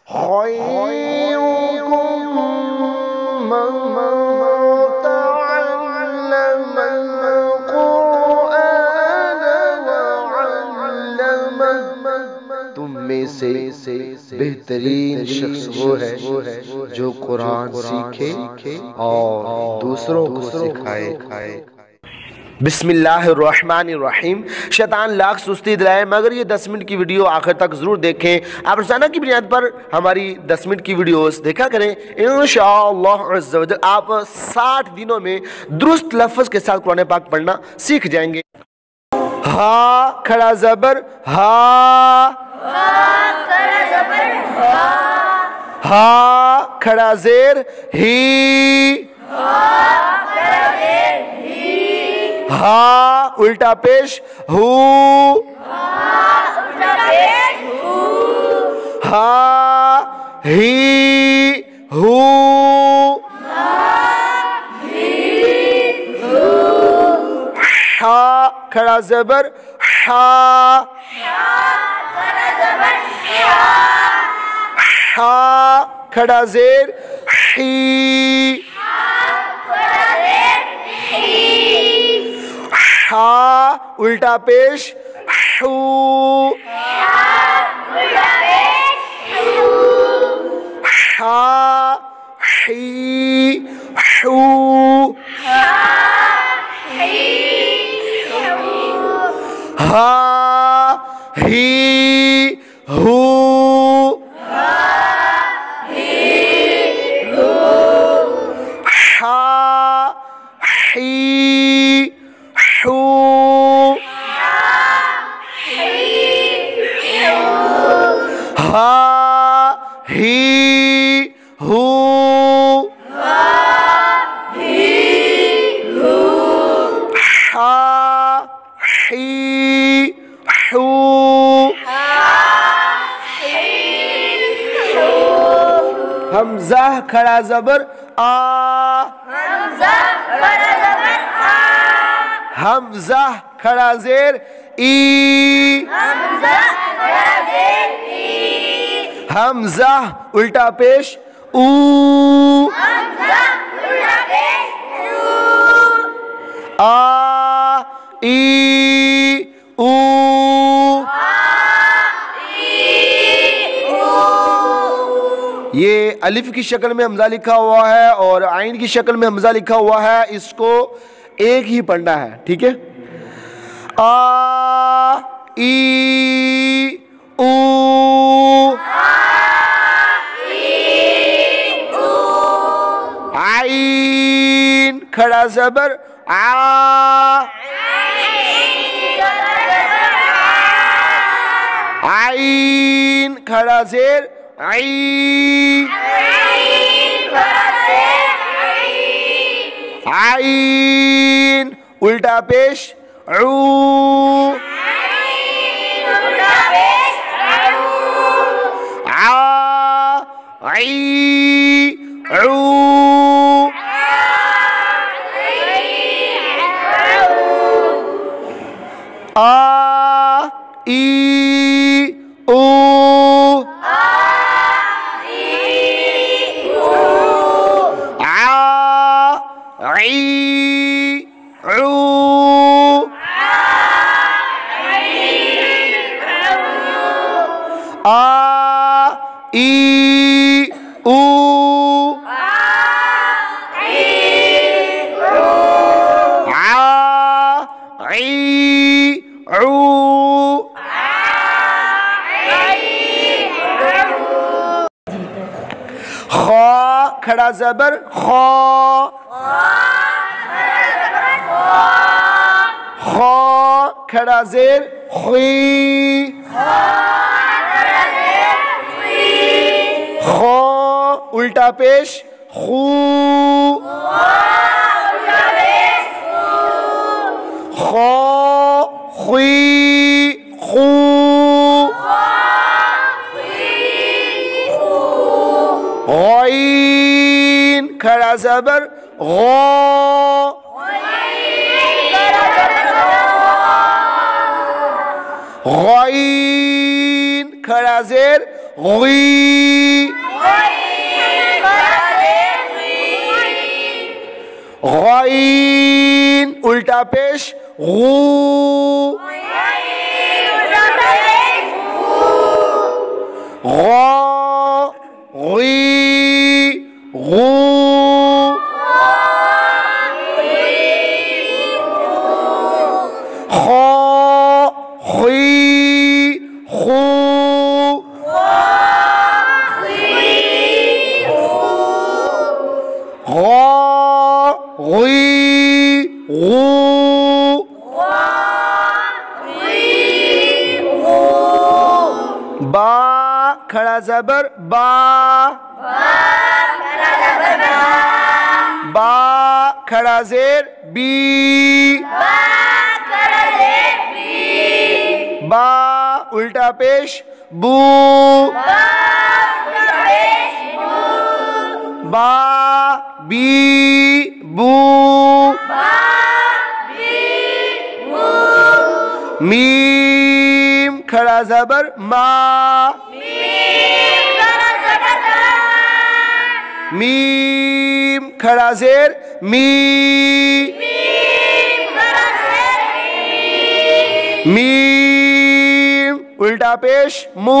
तुम में से बेहतरीन शख्स वो है जो कुरान सीखे और दूसरों को सिखाए। बिस्मिल्लाहिर्रहमानिर्रहीम। शैतान लाख सुस्ती दिलाए, मगर ये 10 मिनट की वीडियो आखिर तक ज़रूर देखें। आप रोज़ाना की बुनियाद पर हमारी 10 मिनट की वीडियोस देखा करें। इंशाअल्लाह अज़्ज़ा वजल आप 60 दिनों में दुरुस्त लफ्ज़ के साथ कुरान पाक पढ़ना सीख जाएंगे। हा खड़ा ज़बर हा, हा खड़ा ज़ेर ही, हा उल्टा पेश हू, हा ही हू, हा खड़ा ज़बर हा, हा खड़ा ज़ेर ही, हा उल्टा पेश हू, हा ही हू, हा ही हू, हा ही हू, हा ही हू, हा ही हू, हमज़ा खड़ा ज़बर आ, हमज़ा खड़ा ज़ेर ई, हमज़ा उल्टा पेश ऊ, आ ई ऊ, ये अलिफ की शक्ल में हमज़ा लिखा हुआ है और आइन की शक्ल में हमज़ा लिखा हुआ है। इसको एक ही पढ़ना है, ठीक है। आ ई ऊ, आइन खड़ा ज़बर आ, आइन खड़ा ज़ेर आई, आइन उल्टा पेश ऊ, आ आई ऊ, आ ई ऊ, खड़ा ज़बर खा, खा खड़ा ज़ेर खुई, खा उल्टा पेश खू, खा खुई खू, गईन खड़ा ज़बर गौ, गईन खड़ा ज़ेर गई, उल्टा पेश गू, गौ, गुई, गू, खौ, खुई, खू, गौ, गुई, गू, बा खड़ा ज़बर बा, बा खड़ा ज़ेर बी, बा उल्टा पेश बू, बा बी बू, मीम खड़ा ज़बर मा, मीम खड़ा ज़ेर मी, मीम उल्टा पेश मू,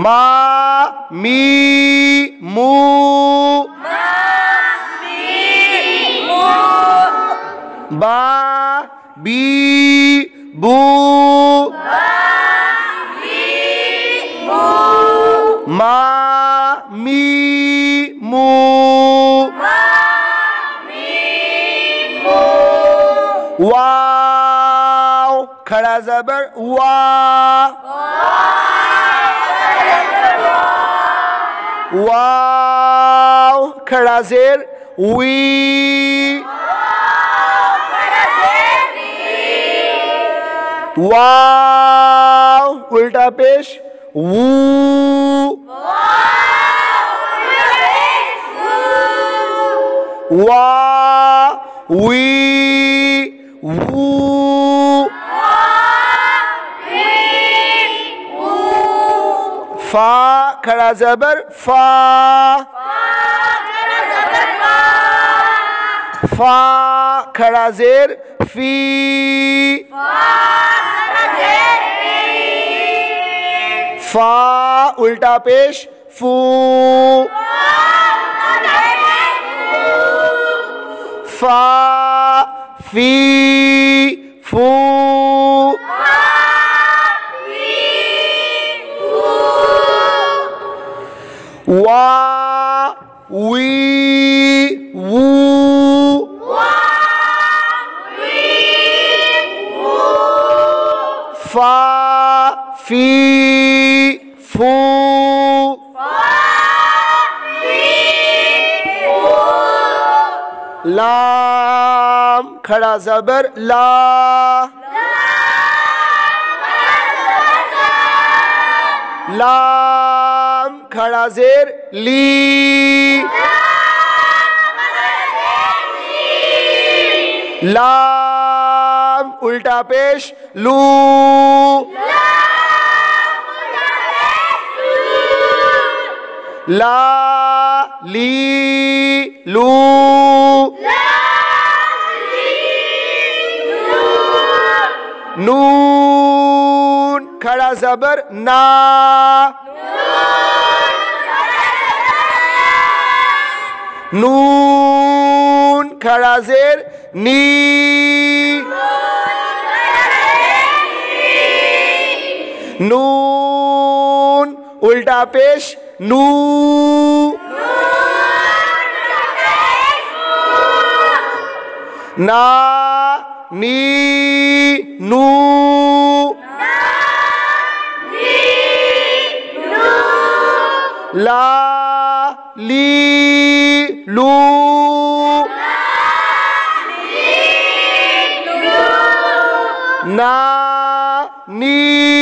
मा मी मू, बा बी बू, मा मी मू, वाव खड़ा ज़बर वा, वाव खड़ा ज़ेर वी, वाव उल्टा पेश वू, वा वी वू, फा खड़ा ज़बर फा, फा खड़ा ज़ेर फी, फा उल्टा पेश फू, फा फी फू, वा वी वू, फा फी फू, लाम खड़ा ज़बर ला, लाम खड़ा ज़ेर ली, लाम उल्टा पेश लू, ला ली लू, नून खड़ा ज़बर ना, नून खड़ा ज़ेर नी, नून उल्टा पेश नू, ना नी नू, ला ली लू, ना नी